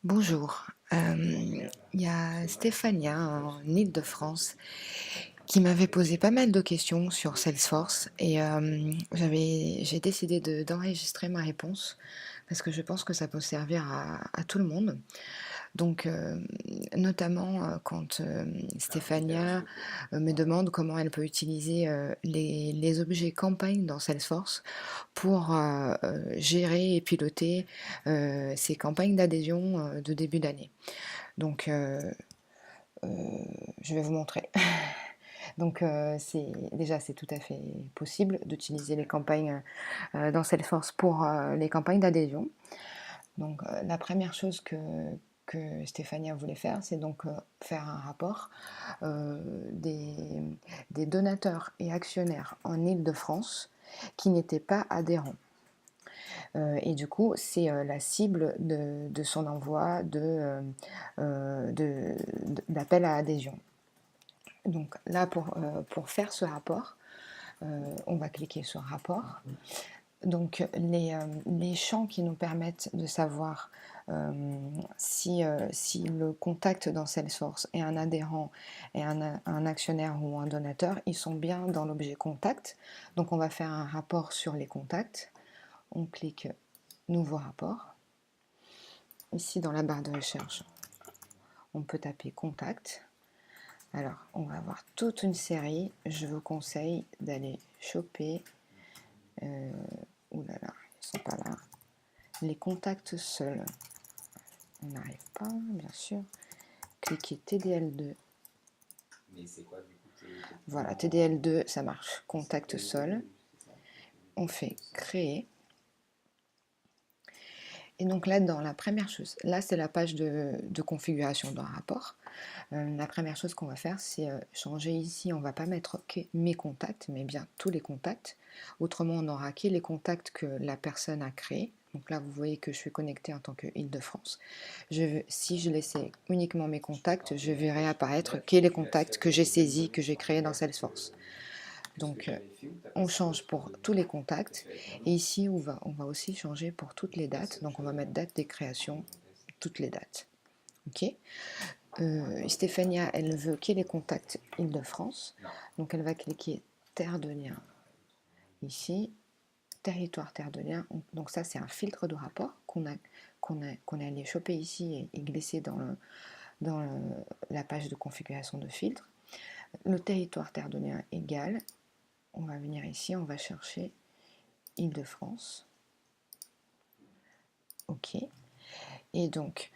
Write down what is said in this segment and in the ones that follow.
Bonjour. Il y a Stéphania en Île-de-France qui m'avait posé pas mal de questions sur Salesforce et j'ai décidé d'enregistrer ma réponse parce que je pense que ça peut servir à tout le monde. Donc, notamment quand Stéphania me demande comment elle peut utiliser les objets campagne dans Salesforce pour gérer et piloter ses campagnes d'adhésion de début d'année. Donc, je vais vous montrer. Donc, c'est tout à fait possible d'utiliser les campagnes dans Salesforce pour les campagnes d'adhésion. Donc, la première chose que Stéphania voulait faire, c'est donc faire un rapport euh, des, des donateurs et actionnaires en Île-de-France qui n'étaient pas adhérents. Et du coup, c'est la cible de son envoi d'appel à adhésion. Donc là, pour faire ce rapport, on va cliquer sur rapport. Donc les champs qui nous permettent de savoir si le contact dans Salesforce est un adhérent et un actionnaire ou un donateur, ils sont bien dans l'objet contact. Donc on va faire un rapport sur les contacts. On clique nouveau rapport. Ici dans la barre de recherche, on peut taper contact. Alors on va avoir toute une série. Je vous conseille d'aller choper oulala, ils sont pas là. Les contacts seuls. On n'arrive pas, bien sûr. Cliquez TDL2. Mais c'est quoi du coup Voilà, TDL2, ça marche. Contact seul. On fait créer. Et donc là, dans la première chose, là c'est la page de configuration d'un rapport. La première chose qu'on va faire, c'est changer ici. On ne va pas mettre que mes contacts, mais bien tous les contacts. Autrement, on n'aura que les contacts que la personne a créés. Donc là, vous voyez que je suis connectée en tant que Île-de-France. Si je laissais uniquement mes contacts, je verrai apparaître que les contacts que j'ai saisis, que j'ai créés dans Salesforce. Donc, on change pour tous les contacts. Et ici, on va aussi changer pour toutes les dates. Donc, on va mettre date des créations, toutes les dates. OK. Stéphania, elle veut qu'il y ait les contacts Île-de-France. Donc, elle va cliquer Terre de lien ici. Territoire Terre de lien. Donc, ça, c'est un filtre de rapport qu'on est allé choper ici et glisser dans la page de configuration de filtre. Le territoire Terre de lien égal. On va venir ici, on va chercher Île-de-France. OK. Et donc,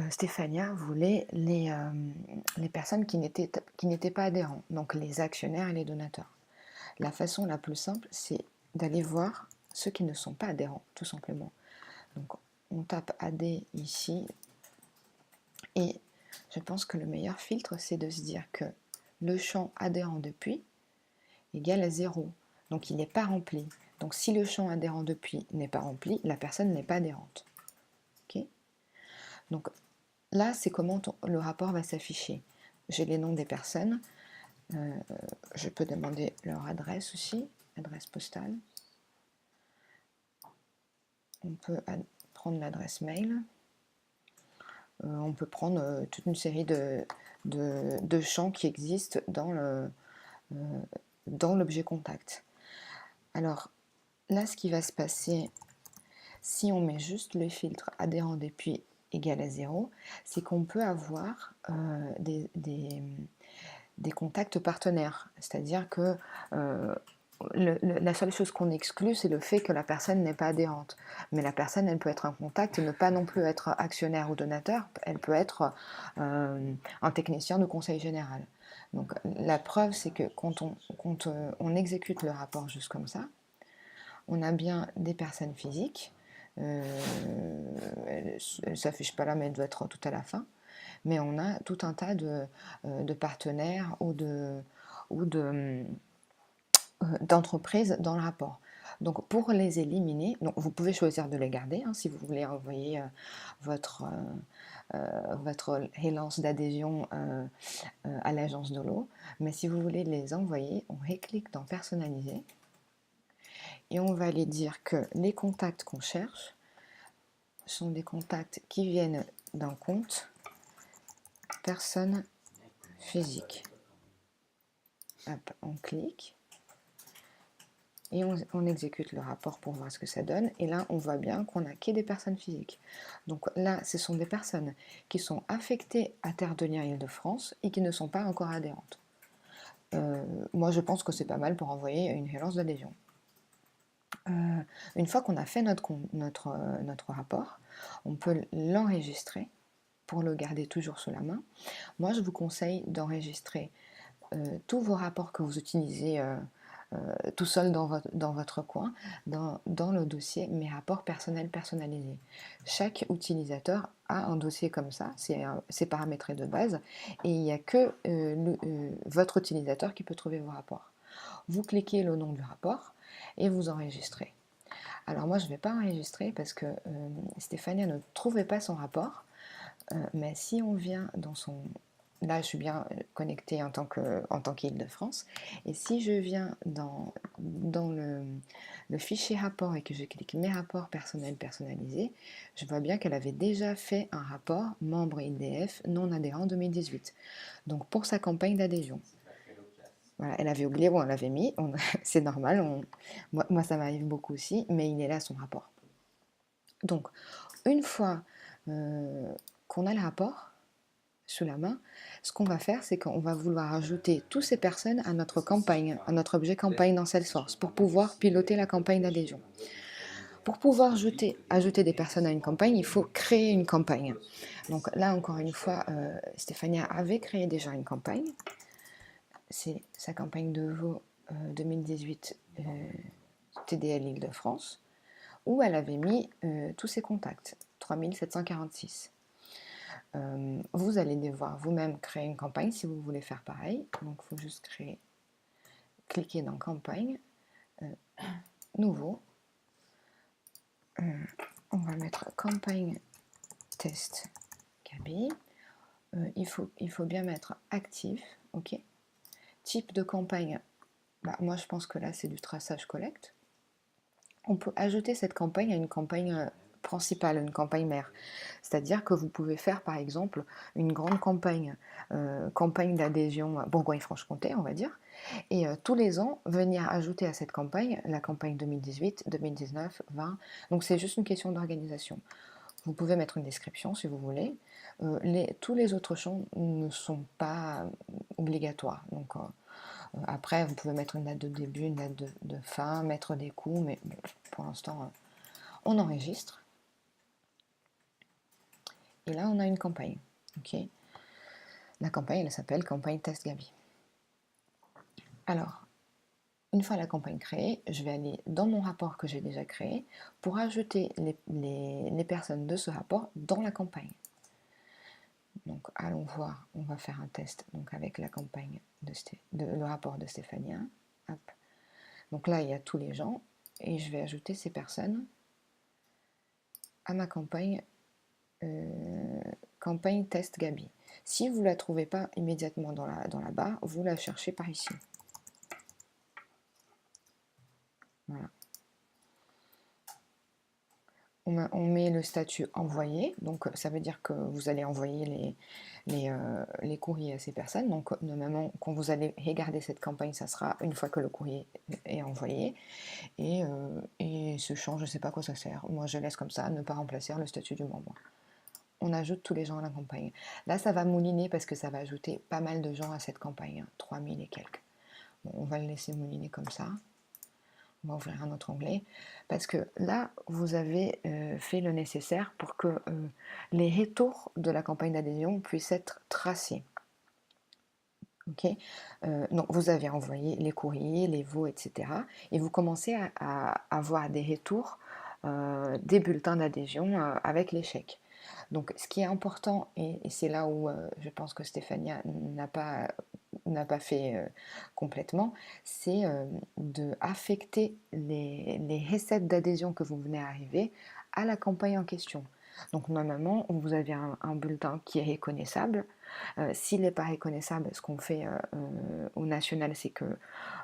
Stéphania voulait les personnes qui n'étaient pas adhérents, donc les actionnaires et les donateurs. La façon la plus simple, c'est d'aller voir ceux qui ne sont pas adhérents, tout simplement. Donc, on tape AD ici, et je pense que le meilleur filtre, c'est de se dire que le champ adhérent depuis égale à 0. Donc, il n'est pas rempli. Donc, si le champ adhérent depuis n'est pas rempli, la personne n'est pas adhérente. OK. Donc, là, c'est comment le rapport va s'afficher. J'ai les noms des personnes. Je peux demander leur adresse aussi, adresse postale. On peut prendre l'adresse mail. On peut prendre toute une série de champs qui existent dans l'objet contact. Alors, là, ce qui va se passer, si on met juste le filtre adhérent depuis égal à 0, c'est qu'on peut avoir des contacts partenaires. C'est-à-dire que la seule chose qu'on exclut, c'est le fait que la personne n'est pas adhérente. Mais la personne, elle peut être un contact et ne pas non plus être actionnaire ou donateur. Elle peut être un technicien de conseil général. Donc la preuve, c'est que quand on exécute le rapport juste comme ça, on a bien des personnes physiques. Elle ne s'affiche pas là, mais elle doit être tout à la fin. Mais on a tout un tas de partenaires ou d'entreprises dans le rapport. Donc pour les éliminer, donc vous pouvez choisir de les garder si vous voulez envoyer votre relance d'adhésion à l'agence de l'eau. Mais si vous voulez les envoyer, on reclique dans personnaliser et on va aller dire que les contacts qu'on cherche sont des contacts qui viennent d'un compte personne physique. Hop, on clique et on exécute le rapport pour voir ce que ça donne. Et là, on voit bien qu'on n'a que des personnes physiques. Donc là, ce sont des personnes qui sont affectées à Terre de Liens Île-de-France et qui ne sont pas encore adhérentes. Moi, je pense que c'est pas mal pour envoyer une relance d'adhésion. Une fois qu'on a fait notre rapport, on peut l'enregistrer pour le garder toujours sous la main. Moi, je vous conseille d'enregistrer tous vos rapports que vous utilisez tout seul dans votre coin, dans le dossier Mes rapports personnels personnalisés. Chaque utilisateur a un dossier comme ça, c'est paramétré de base, et il n'y a que votre utilisateur qui peut trouver vos rapports. Vous cliquez le nom du rapport et vous enregistrez. Alors moi, je ne vais pas enregistrer parce que Stéphania ne trouvait pas son rapport, mais si on vient dans son... Là, je suis bien connectée en tant qu'Île-de-France. Et si je viens dans le fichier rapport et que je clique Mes rapports personnels personnalisés, je vois bien qu'elle avait déjà fait un rapport membre IDF non adhérent 2018. Donc pour sa campagne d'adhésion. Voilà, elle avait oublié où on l'avait mis. C'est normal, moi ça m'arrive beaucoup aussi, mais il est là son rapport. Donc, une fois qu'on a le rapport sous la main, ce qu'on va faire, c'est qu'on va vouloir ajouter toutes ces personnes à notre campagne, à notre objet campagne dans Salesforce, pour pouvoir piloter la campagne d'adhésion. Pour pouvoir ajouter des personnes à une campagne, il faut créer une campagne. Donc là, encore une fois, Stéphania avait créé déjà une campagne. C'est sa campagne de Vaud 2018 TDL Île-de-France, où elle avait mis tous ses contacts, 3746. Vous allez devoir vous-même créer une campagne si vous voulez faire pareil. Donc, il faut juste cliquer dans campagne, nouveau. On va mettre campagne test Gabi. Il faut bien mettre actif, ok. Type de campagne, moi je pense que là c'est du traçage collecte. On peut ajouter cette campagne à une campagne principale, une campagne mère. C'est-à-dire que vous pouvez faire par exemple une grande campagne d'adhésion Bourgogne-Franche-Comté, on va dire, et tous les ans venir ajouter à cette campagne la campagne 2018, 2019, 20. Donc c'est juste une question d'organisation. Vous pouvez mettre une description si vous voulez. Tous les autres champs ne sont pas obligatoires. Donc après, vous pouvez mettre une date de début, une date de fin, mettre des coûts, mais bon, pour l'instant, on enregistre. Et là, on a une campagne. Okay. La campagne, elle s'appelle campagne test Gabi. Alors, une fois la campagne créée, je vais aller dans mon rapport que j'ai déjà créé pour ajouter les personnes de ce rapport dans la campagne. Donc, allons voir, on va faire un test donc, avec la campagne, le rapport de Stéphania. Hop. Donc là, il y a tous les gens et je vais ajouter ces personnes à ma campagne campagne test Gabi. Si vous ne la trouvez pas immédiatement dans la barre, vous la cherchez par ici. Voilà. On met le statut envoyé, donc ça veut dire que vous allez envoyer les courriers à ces personnes. Donc normalement, quand vous allez regarder cette campagne, ça sera une fois que le courrier est envoyé. Et ce champ, je ne sais pas à quoi ça sert. Moi, je laisse comme ça, ne pas remplacer le statut du membre. On ajoute tous les gens à la campagne. Là, ça va mouliner parce que ça va ajouter pas mal de gens à cette campagne, 3000 et quelques. Bon, on va le laisser mouliner comme ça. On va ouvrir un autre onglet, parce que là, vous avez fait le nécessaire pour que les retours de la campagne d'adhésion puissent être tracés. Okay. Donc, vous avez envoyé les courriers, les vaux, etc. Et vous commencez à avoir des retours des bulletins d'adhésion avec les chèques. Donc, ce qui est important, et c'est là où je pense que Stéphania n'a pas fait complètement, c'est d'affecter les recettes d'adhésion que vous venez arriver à la campagne en question. Donc normalement, vous avez un bulletin qui est reconnaissable. S'il n'est pas reconnaissable, ce qu'on fait au national, c'est que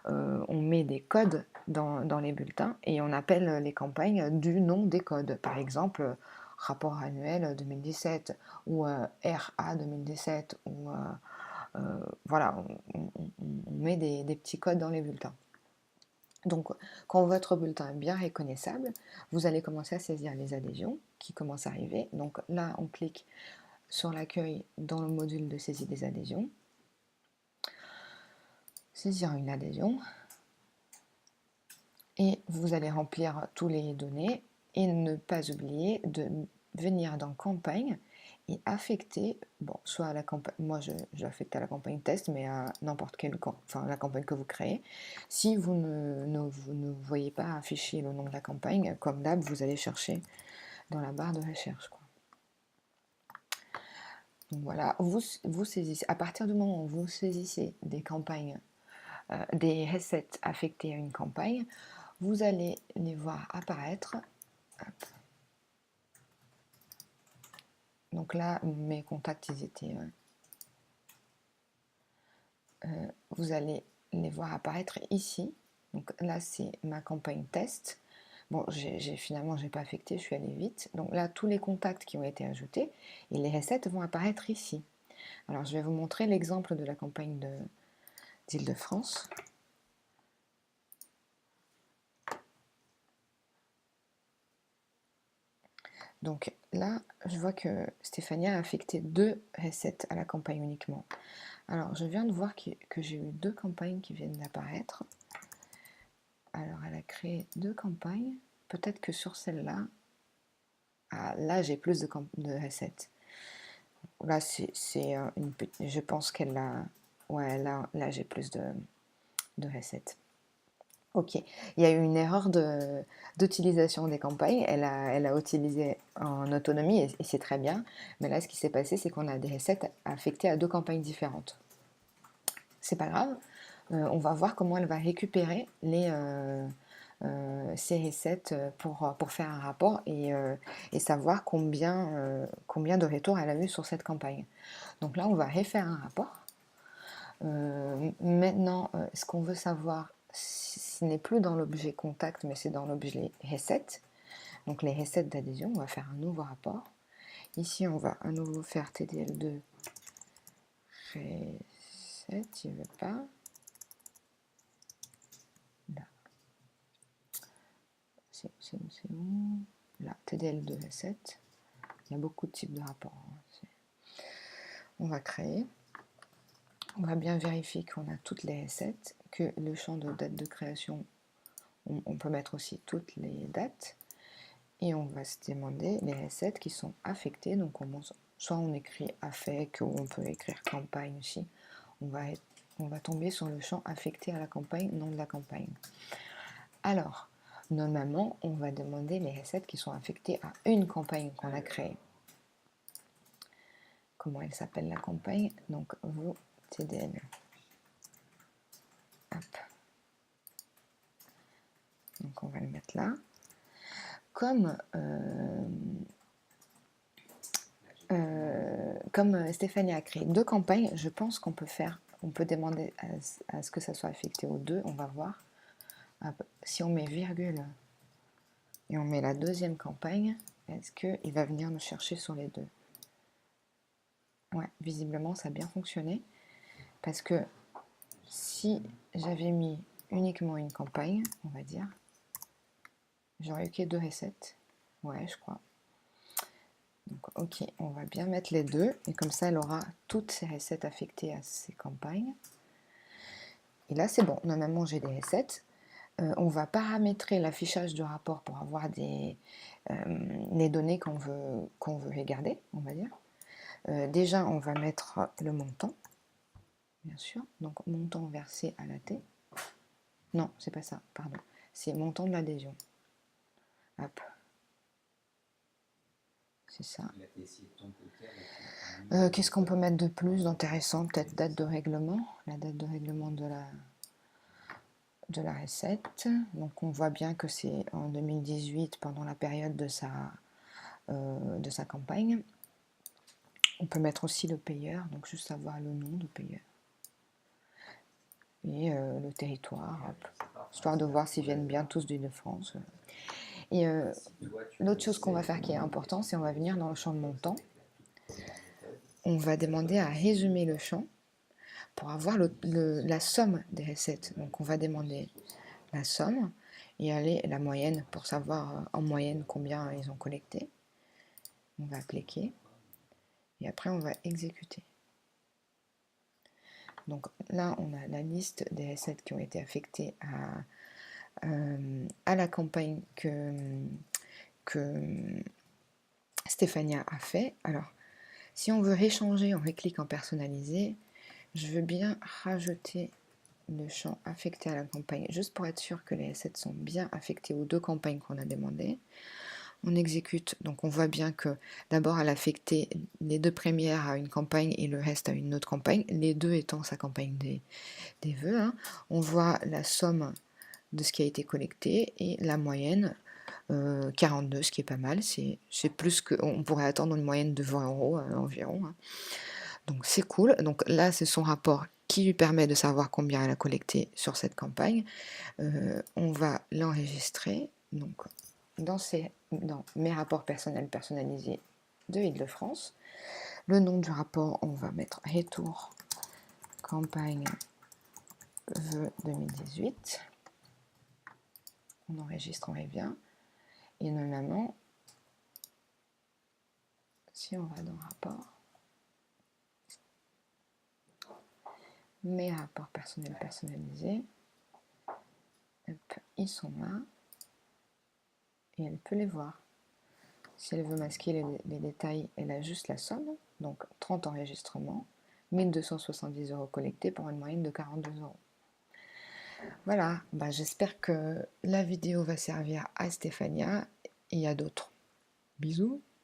on met des codes dans les bulletins et on appelle les campagnes du nom des codes. Par exemple, rapport annuel 2017 ou RA 2017 ou voilà, on met des petits codes dans les bulletins. Donc, quand votre bulletin est bien reconnaissable, vous allez commencer à saisir les adhésions qui commencent à arriver. Donc là, on clique sur l'accueil dans le module de saisie des adhésions. Saisir une adhésion. Et vous allez remplir tous les données et ne pas oublier de venir dans campagne et affecter, bon, soit à la campagne, moi je l'affecte à la campagne test, mais à n'importe quelle, enfin la campagne que vous créez. Si vous ne voyez pas afficher le nom de la campagne, comme d'hab, vous allez chercher dans la barre de recherche, quoi. Donc voilà, vous saisissez, à partir du moment où vous saisissez des campagnes, des recettes affectées à une campagne, vous allez les voir apparaître. Hop. Donc là, mes contacts, ils étaient... vous allez les voir apparaître ici. Donc là, c'est ma campagne test. Bon, finalement, je n'ai pas affecté, je suis allée vite. Donc là, tous les contacts qui ont été ajoutés et les recettes vont apparaître ici. Alors, je vais vous montrer l'exemple de la campagne d'Île-de-France. Donc là, je vois que Stéphania a affecté 2 recettes à la campagne uniquement. Alors, je viens de voir que j'ai eu 2 campagnes qui viennent d'apparaître. Alors, elle a créé 2 campagnes. Peut-être que sur celle-là, là, j'ai plus de recettes. Là, je pense qu'elle a... Ouais, là j'ai plus de recettes. Ok, il y a eu une erreur d'utilisation des campagnes. Elle a utilisé en autonomie et c'est très bien. Mais là, ce qui s'est passé, c'est qu'on a des recettes affectées à 2 campagnes différentes. C'est pas grave. On va voir comment elle va récupérer ces recettes pour faire un rapport et savoir combien de retours elle a eu sur cette campagne. Donc là, on va refaire un rapport. Maintenant, ce qu'on veut savoir, ce n'est plus dans l'objet contact, mais c'est dans l'objet recettes. Donc les recettes d'adhésion, on va faire un nouveau rapport. Ici, on va à nouveau faire TDL2 recettes, il ne veut pas. Là. C'est où? Là, TDL2 recettes. Il y a beaucoup de types de rapports. On va créer. On va bien vérifier qu'on a toutes les recettes, que le champ de date de création, on peut mettre aussi toutes les dates. Et on va se demander les recettes qui sont affectées. Donc soit on écrit affect ou on peut écrire campagne aussi. On va tomber sur le champ affecté à la campagne, nom de la campagne. Alors, normalement, on va demander les recettes qui sont affectées à une campagne qu'on a créée. Comment elle s'appelle la campagne? Donc, vous, TDL. Hop. Donc, on va le mettre là. Comme Stéphanie a créé 2 campagnes, je pense qu'on peut demander à ce que ça soit affecté aux 2. On va voir. Si on met virgule et on met la 2e campagne, est-ce qu'il va venir nous chercher sur les 2? Ouais, visiblement ça a bien fonctionné. Parce que si j'avais mis uniquement une campagne, on va dire, j'aurais eu que 2 recettes. Ouais, je crois. Donc, ok, on va bien mettre les 2, et comme ça, elle aura toutes ses recettes affectées à ces campagnes. Et là, c'est bon, normalement, j'ai des recettes. On va paramétrer l'affichage du rapport pour avoir les données qu'on veut regarder, on va dire. Déjà, on va mettre le montant, bien sûr. Donc, montant versé à la T. Non, c'est pas ça, pardon. C'est montant de l'adhésion. Hop. C'est ça. Qu'est-ce qu'on peut mettre de plus d'intéressant? Peut-être date de règlement. La date de règlement de la recette. Donc on voit bien que c'est en 2018 pendant la période de sa campagne. On peut mettre aussi le payeur, donc juste savoir le nom du payeur. Et le territoire, hop, histoire de voir s'ils viennent bien tous d'Île-de-France. Et Si toi, tu l'autre chose qu'on va connaissais faire qui est important, c'est on va venir dans le champ de chose montant. avec la toute première méthode, On va et toi, demander à tu sais résumer le champ pour avoir la somme des recettes. que Donc on va demander la somme et aller la moyenne pour savoir en moyenne combien ils ont collecté. On va cliquer et après on va exécuter. Donc là, on a la liste des recettes qui ont été affectées à la campagne que Stéphania a fait. Alors, si on veut réchanger, on réclique en personnalisé. Je veux bien rajouter le champ affecté à la campagne, juste pour être sûr que les recettes sont bien affectées aux 2 campagnes qu'on a demandées. On exécute, donc on voit bien que d'abord elle a affecté les 2 premières à une campagne et le reste à une autre campagne, les 2 étant sa campagne des vœux. Hein. On voit la somme de ce qui a été collecté et la moyenne, 42, ce qui est pas mal, c'est plus qu'on pourrait attendre une moyenne de 20 € environ. Hein. Donc c'est cool, donc là c'est son rapport qui lui permet de savoir combien elle a collecté sur cette campagne. On va l'enregistrer, donc dans mes rapports personnels personnalisés de Île-de-France. Le nom du rapport, on va mettre retour campagne vœux 2018. On enregistre, on revient. Et normalement, si on va dans rapport, mes rapports personnels personnalisés, hop, ils sont là. Et elle peut les voir. Si elle veut masquer les détails, elle a juste la somme, donc 30 enregistrements, 1270 € collectés pour une moyenne de 42 €. Voilà, bah j'espère que la vidéo va servir à Stéphania et à d'autres. Bisous!